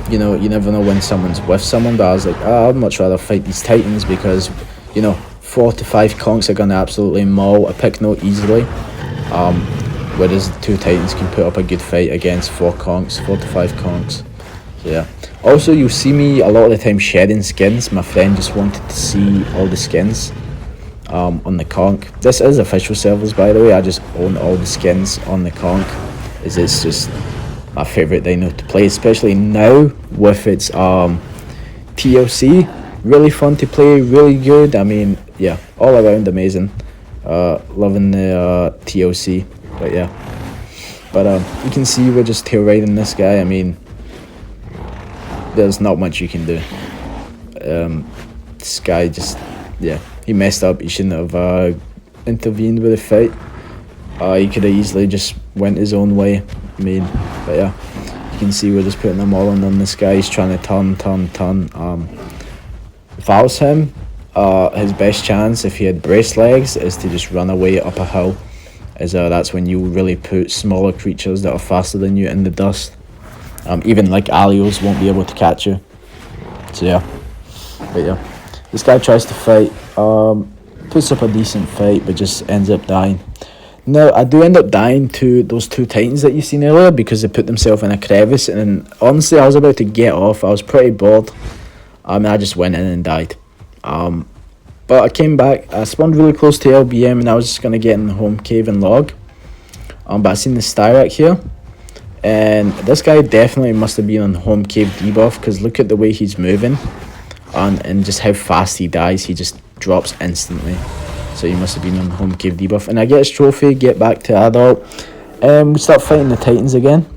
you know, you never know when someone's with someone, but I was like, I'd much rather fight these titans, because, you know, 4 to 5 conks are gonna absolutely maul a pick note easily. Whereas the 2 titans can put up a good fight against 4 conks, 4 to 5 conks. So yeah. Also, you'll see me a lot of the time shedding skins. My friend just wanted to see all the skins on the conch. This is official servers, by the way. I just own all the skins on the conch, as it's just my favourite dino to play, especially now with its TLC. Really fun to play, really good. I mean, yeah, all around amazing. Loving the TLC, but yeah. But you can see we're just tail riding this guy. I mean, there's not much you can do. This guy just, yeah, he messed up. He shouldn't have intervened with the fight. He could have easily just went his own way. I mean, but yeah, you can see we're just putting them all on this guy. He's trying to turn. If I was him, his best chance, if he had brace legs, is to just run away up a hill, as that's when you really put smaller creatures that are faster than you in the dust. Even like Alios won't be able to catch you. So yeah, but yeah, this guy tries to fight, puts up a decent fight, but just ends up dying. Now, I do end up dying to those 2 titans that you seen earlier because they put themselves in a crevice, and honestly, I was about to get off. I was pretty bored. I just went in and died. But I came back. I spawned really close to LBM, and I was just gonna get in the home cave and log. But I seen the Styrac here, and this guy definitely must have been on home cave debuff, because look at the way he's moving, and just how fast he dies. He just drops instantly. So he must have been on home cave debuff. And I get his trophy, get back to adult, and we start fighting the titans again.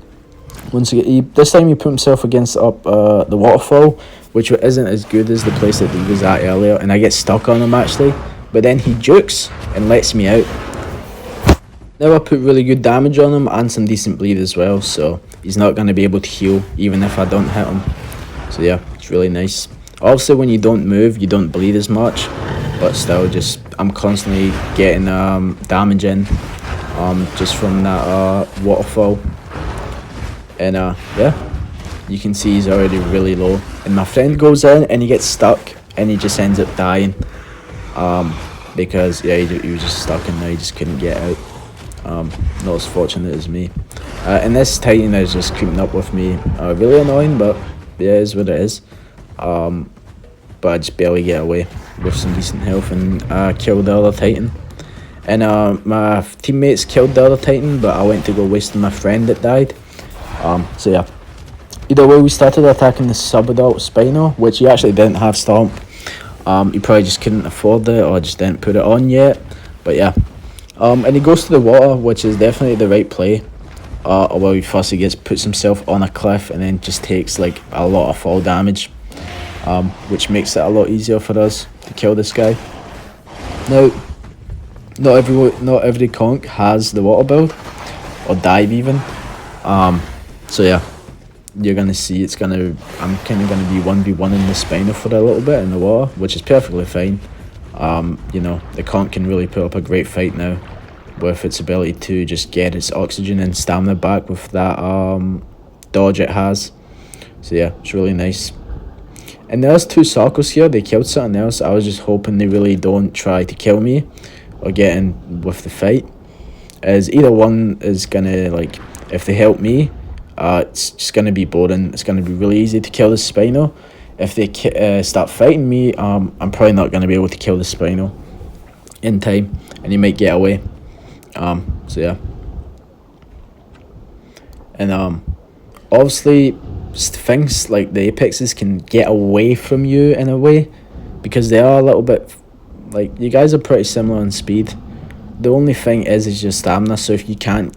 Once again, this time he put himself against the waterfall, which isn't as good as the place that he was at earlier, and I get stuck on him actually. But then he jukes and lets me out. Now I put really good damage on him and some decent bleed as well, so he's not going to be able to heal even if I don't hit him. So yeah, it's really nice. Also, when you don't move, you don't bleed as much, but still, just I'm constantly getting damage in just from that waterfall. And yeah, you can see he's already really low, and my friend goes in and he gets stuck and he just ends up dying because yeah, he was just stuck and now he just couldn't get out. Not as fortunate as me. And this titan is just creeping up with me, really annoying, but yeah, it is what it is. But I just barely get away with some decent health and kill the other titan. And my teammates killed the other titan, but I went to go waste on my friend that died. So yeah, either way, we started attacking the sub-adult Spino, which he actually didn't have Stomp. He probably just couldn't afford it or just didn't put it on yet, but yeah. And he goes to the water, which is definitely the right play. Although he first puts himself on a cliff and then just takes like a lot of fall damage, which makes it a lot easier for us to kill this guy. Now, not every conch has the water build or dive even. So yeah, you're gonna see I'm kind of gonna be 1v1 in the Spino for a little bit in the water, which is perfectly fine. You know, the conch can really put up a great fight now with its ability to just get its oxygen and stamina back with that dodge it has. So yeah, it's really nice. And there's 2 circles here. They killed something else. I was just hoping they really don't try to kill me or get in with the fight, as either one is gonna, like, if they help me, it's just gonna be boring. It's gonna be really easy to kill the Spino. If they start fighting me, I'm probably not going to be able to kill the Spino in time, and he might get away. So yeah. And obviously, things like the Apexes can get away from you in a way, because they are a little bit, like, you guys are pretty similar in speed. The only thing is your stamina, so if you can't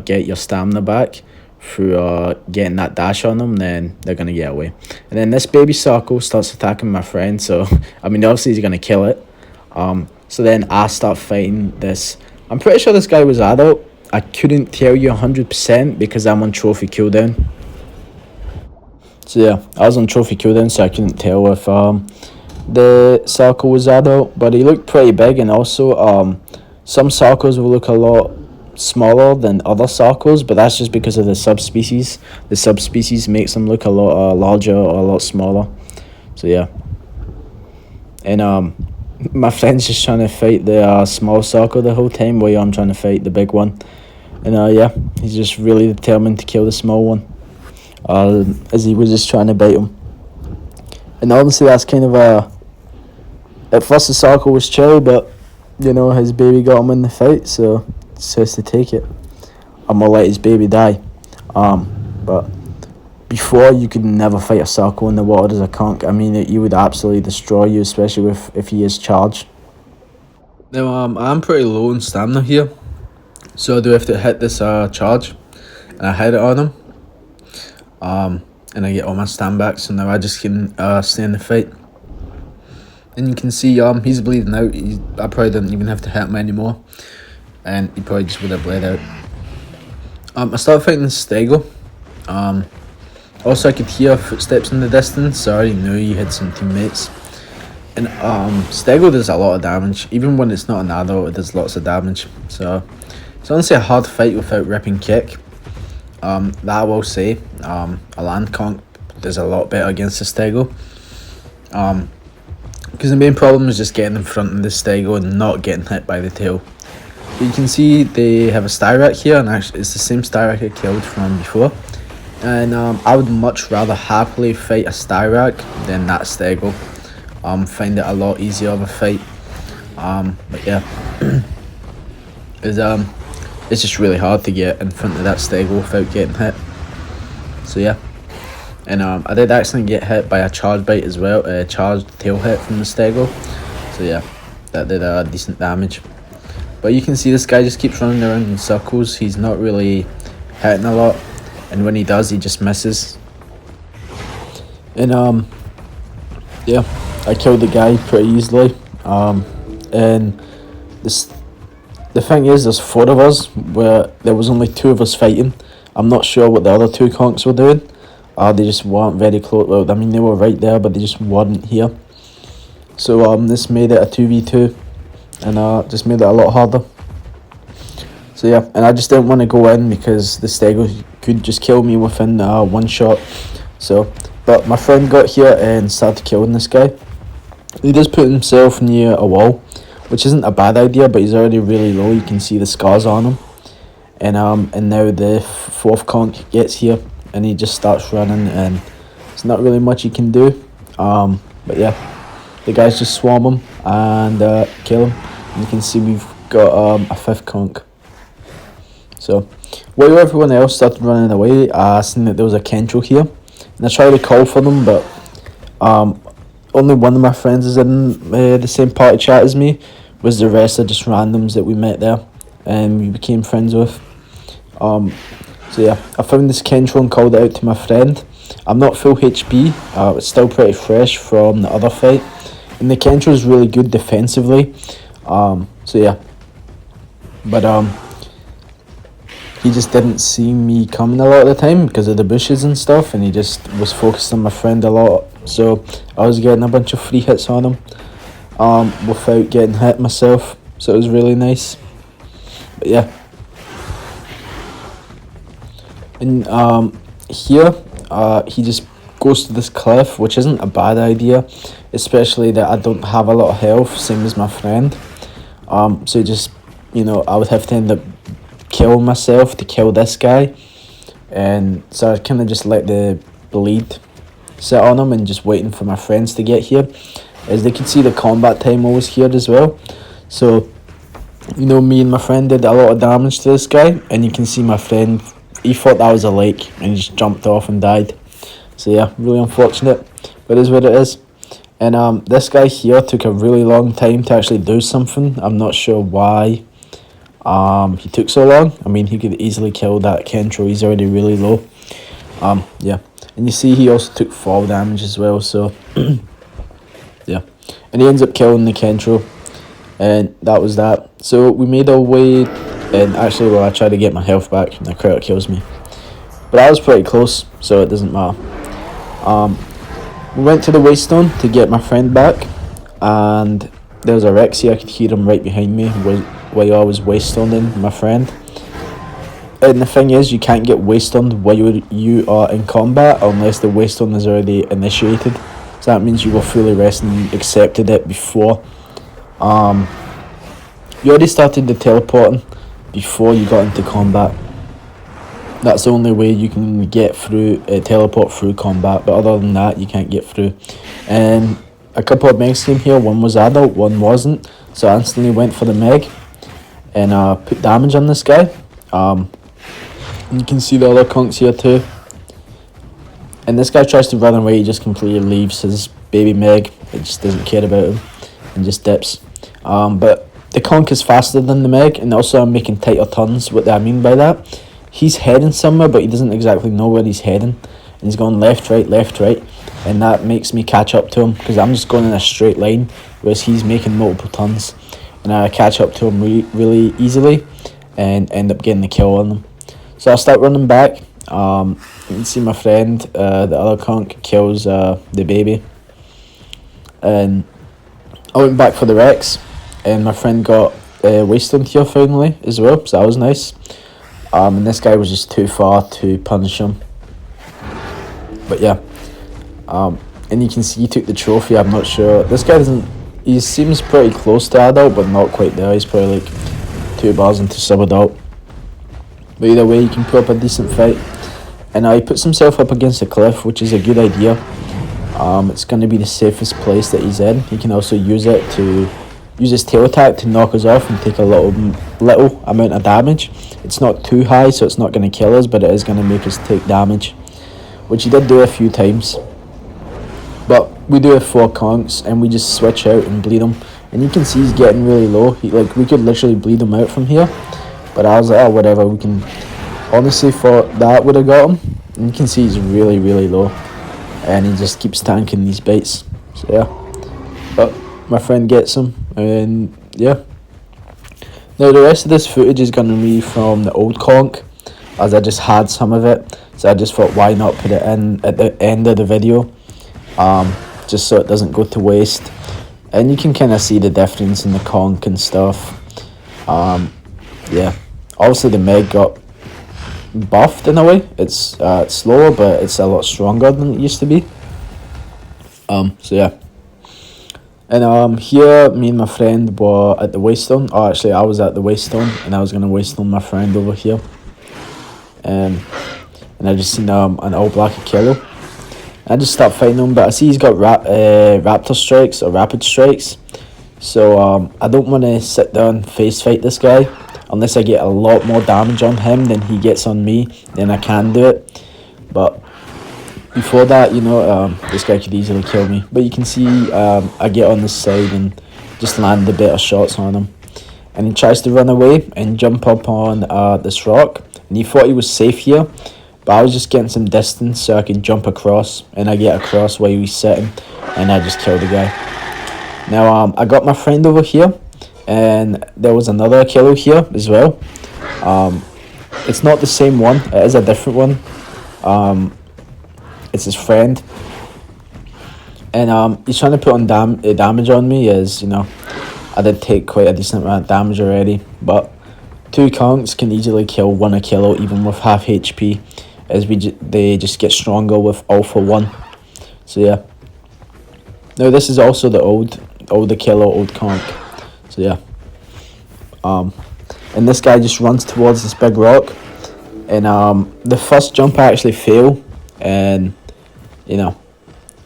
get your stamina back through getting that dash on them, then they're going to get away. And then this baby circle starts attacking my friend, so I mean, obviously he's going to kill it. So then I start fighting this. I'm pretty sure this guy was adult. I couldn't tell you 100% because I'm on trophy cooldown. So yeah, I was on trophy cooldown, so I couldn't tell if the circle was adult, but he looked pretty big. And also some circles will look a lot smaller than other circles, but that's just because of the subspecies. The subspecies makes them look a lot larger or a lot smaller. So yeah. And My friend's just trying to fight the small circle the whole time while I'm trying to fight the big one. And yeah, he's just really determined to kill the small one. As he was just trying to bite him. And honestly, that's kind of a... At first the circle was chill, but, you know, his baby got him in the fight, so he has to take it. I'm gonna let his baby die. But before, you could never fight a circle in the water as a conch. I mean, he would absolutely destroy you, especially if he is charged. Now, I'm pretty low in stamina here, so I do have to hit this charge, and I hit it on him. And I get all my stand back, so now I just can stay in the fight. And you can see he's bleeding out. I probably didn't even have to hit him anymore, and he probably just would have bled out. I started fighting the stego. Also I could hear footsteps in the distance, so I already knew he had some teammates. And stego does a lot of damage. Even when it's not an adult, it does lots of damage. So it's honestly a hard fight without ripping kick. That I will say. A land conch does a lot better against the stego. Because the main problem is just getting in front of the stego and not getting hit by the tail. But you can see they have a styrac here, and actually it's the same styrac I killed from before. And I would much rather happily fight a styrac than that stego. Find it a lot easier of a fight. But yeah, it's just really hard to get in front of that stego without getting hit. So yeah, and I did actually get hit by a charge bite as well, a charged tail hit from the stego. So yeah, that did decent damage. But you can see this guy just keeps running around in circles. He's not really hitting a lot, and when he does, he just misses. And yeah, I killed the guy pretty easily. And the thing is, there's 4 of us, where there was only 2 of us fighting. I'm not sure what the other 2 conchs were doing. They just weren't very close. Well, I mean, they were right there, but they just weren't here. So this made it a 2v2, and just made it a lot harder. So yeah, and I just didn't want to go in because the stego could just kill me within 1 shot. So, but my friend got here and started killing this guy. He just put himself near a wall, which isn't a bad idea, but he's already really low. You can see the scars on him. And now the 4th conch gets here, and he just starts running, and there's not really much he can do. But yeah, the guys just swarm him and kill him. And you can see we've got a 5th conch. So while everyone else started running away, I seen that there was a Kentro here, and I tried to call for them, but only one of my friends is in the same party chat as me. Was the rest are just randoms that we met there and we became friends with. So yeah, I found this Kentro and called it out to my friend. I'm not full HP, it's still pretty fresh from the other fight, and the Kentro is really good defensively. So yeah, but he just didn't see me coming a lot of the time because of the bushes and stuff, and he just was focused on my friend a lot. So I was getting a bunch of free hits on him without getting hit myself, so it was really nice. But yeah, and here he just goes to this cliff, which isn't a bad idea, especially that I don't have a lot of health, same as my friend. So just, you know, I would have to end up killing myself to kill this guy, and so I kind of just let the bleed sit on him and just waiting for my friends to get here. As they could see, the combat timer was here as well, so you know, me and my friend did a lot of damage to this guy, and you can see my friend, he thought that was a lake and he just jumped off and died. So yeah, really unfortunate, but it is what it is. And this guy here took a really long time to actually do something. I'm not sure why he took so long. I mean, he could easily kill that Kentro, he's already really low. Yeah, and you see he also took fall damage as well, so yeah, and he ends up killing the Kentro, and that was that. So we made our way, and actually, well, I tried to get my health back and the critter kills me, but I was pretty close, so it doesn't matter. We went to the waystone to get my friend back, and there was a Rexy. I could hear him right behind me while I was waystoning my friend. And the thing is, you can't get waystoned while you are in combat unless the waystone is already initiated. So that means you were fully rested and accepted it before You already started the teleporting before you got into combat. That's the only way you can get through, teleport through combat, but other than that you can't get through. And a couple of megs came here, one was adult, one wasn't, so I instantly went for the meg and put damage on this guy. You can see the other conks here too. And this guy tries to run away, he just completely leaves his baby meg, it just doesn't care about him and just dips. But the conk is faster than the meg, and also I'm making tighter turns. What do I mean by that? He's heading somewhere, but he doesn't exactly know where he's heading. And he's going left, right, and that makes me catch up to him, because I'm just going in a straight line, whereas he's making multiple turns. And I catch up to him really easily, and end up getting the kill on him. So I start running back. You can see my friend, the other conk, kills the baby. And I went back for the Rex, and my friend got Waystone here finally as well, so that was nice. And this guy was just too far to punish him. But yeah, and you can see he took the trophy. I'm not sure. This guy doesn't. He seems pretty close to adult, but not quite there. He's probably like 2 bars into sub-adult. But either way, he can put up a decent fight. And he puts himself up against a cliff, which is a good idea. It's going to be the safest place that he's in. He can also use it to use his tail attack to knock us off and take a little amount of damage. It's not too high, so it's not going to kill us, but it is going to make us take damage, which he did do a few times. But we do have 4 conks, and we just switch out and bleed him. And you can see he's getting really low. We could literally bleed him out from here, but I was like, oh, whatever, we can. Honestly, thought that would have got him. And you can see he's really low, and he just keeps tanking these bites. So yeah, but my friend gets him, and yeah. Now the rest of this footage is going to be from the old conk, as I just had some of it, so I just thought why not put it in at the end of the video, just so it doesn't go to waste. And you can kind of see the difference in the conk and stuff. Yeah, obviously the meg got buffed in a way. It's slower, but it's a lot stronger than it used to be. So yeah. And here me and my friend were at the Waystone. Oh, actually I was at the Waystone, and I was gonna Waystone my friend over here. And I just seen an all black Achillo. I just stopped fighting him, but I see he's got raptor strikes or rapid strikes. So I don't want to sit down and face fight this guy unless I get a lot more damage on him than he gets on me. Then I can do it. But before that, you know, this guy could easily kill me. But you can see I get on this side and just land the better shots on him. And he tries to run away and jump up on this rock. And he thought he was safe here, but I was just getting some distance so I could jump across. And I get across while he's sitting, and I just kill the guy. Now I got my friend over here, and there was another Achillo here as well. It's not the same one, it is a different one. It's his friend, and he's trying to put on damage on me, as you know, I did take quite a decent amount of damage already. But 2 conks can easily kill 1 Achillo even with half HP, as they just get stronger with Alpha 1. So yeah. Now this is also the old Achillo, old conk. So yeah. And this guy just runs towards this big rock, and the first jump I actually fail, and you know,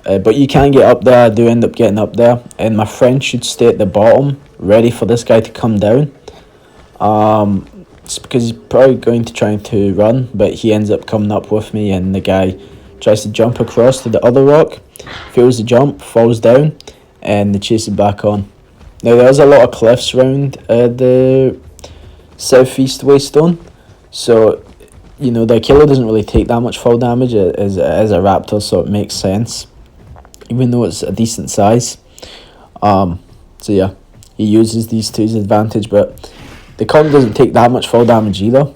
but you can get up there. I do end up getting up there, and my friend should stay at the bottom ready for this guy to come down. It's because he's probably going to try to run, but he ends up coming up with me, and the guy tries to jump across to the other rock, fails the jump, falls down, and they chase it back on. Now there's a lot of cliffs around the southeast Waystone, so you know the Achillo doesn't really take that much fall damage as a raptor, so it makes sense, even though it's a decent size. So yeah, he uses these to his advantage, but the conk doesn't take that much fall damage either.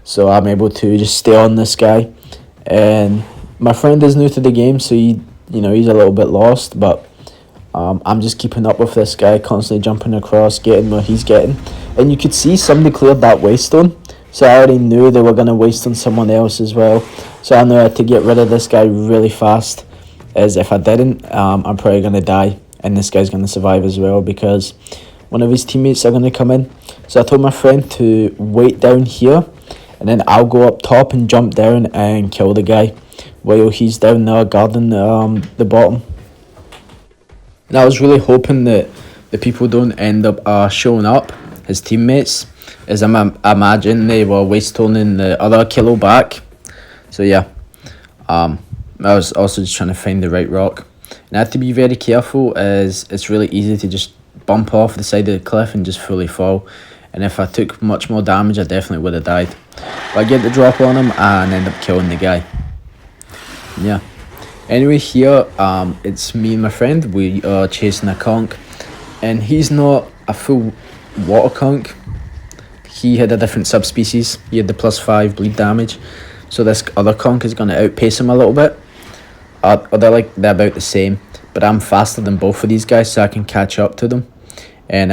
So I'm able to just stay on this guy, and my friend is new to the game, so he's a little bit lost, but I'm just keeping up with this guy, constantly jumping across, getting where he's getting. And you could see somebody cleared that Waystone, so I already knew they were going to waste on someone else as well. So I knew I had to get rid of this guy really fast, as if I didn't, I'm probably going to die, and this guy's going to survive as well because one of his teammates are going to come in. So I told my friend to wait down here, and then I'll go up top and jump down and kill the guy while he's down there guarding the bottom. And I was really hoping that the people don't end up showing up, his teammates, as I imagine they were waste-toning the other kilo back. So yeah, I was also just trying to find the right rock. And I had to be very careful as it's really easy to just bump off the side of the cliff and just fully fall. And if I took much more damage, I definitely would have died. But I get the drop on him and end up killing the guy. Yeah. Anyway, here it's me and my friend. We are chasing a conch, and he's not a full water conch. He had a different subspecies. He had the +5 bleed damage, so this other conch is going to outpace him a little bit. Or they're about the same, but I'm faster than both of these guys, so I can catch up to them. And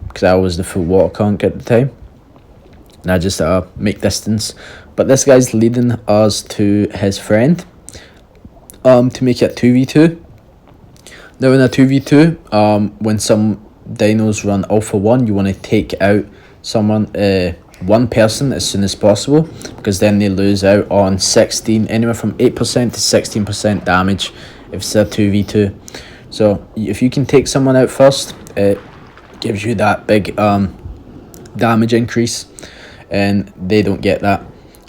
because I was the full water conch at the time, and I just make distance. But this guy's leading us to his friend. To make it 2v2. Now in a 2v2, when some dinos run alpha 1, you want to take out one person as soon as possible, because then they lose out on anywhere from 8% to 16% damage if it's a 2v2. So if you can take someone out first, it gives you that big damage increase, and they don't get that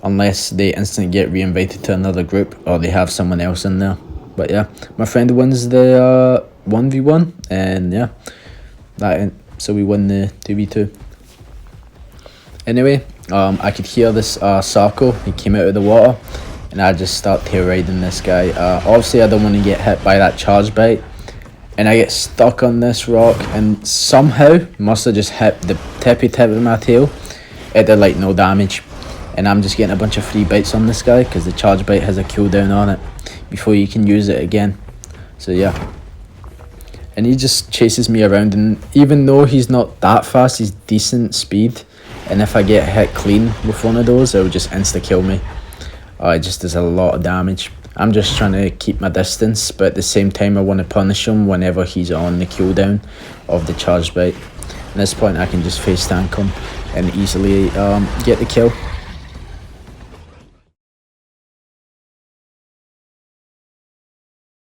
unless they instantly get reinvited to another group or they have someone else in there. But yeah, my friend wins the 1v1, and yeah, so we win the 2v2. Anyway, I could hear this Sarko. He came out of the water, and I just start tail riding this guy. Obviously I don't want to get hit by that charge bite, and I get stuck on this rock, and somehow must have just hit the tippy tip of my tail. It did like no damage. And I'm just getting a bunch of free bites on this guy because the charge bite has a cooldown on it before you can use it again. So yeah. And he just chases me around, and even though he's not that fast, he's decent speed. And if I get hit clean with one of those, it will just insta-kill me. It just does a lot of damage. I'm just trying to keep my distance, but at the same time I want to punish him whenever he's on the cooldown of the charge bite. At this point I can just face tank him and easily get the kill.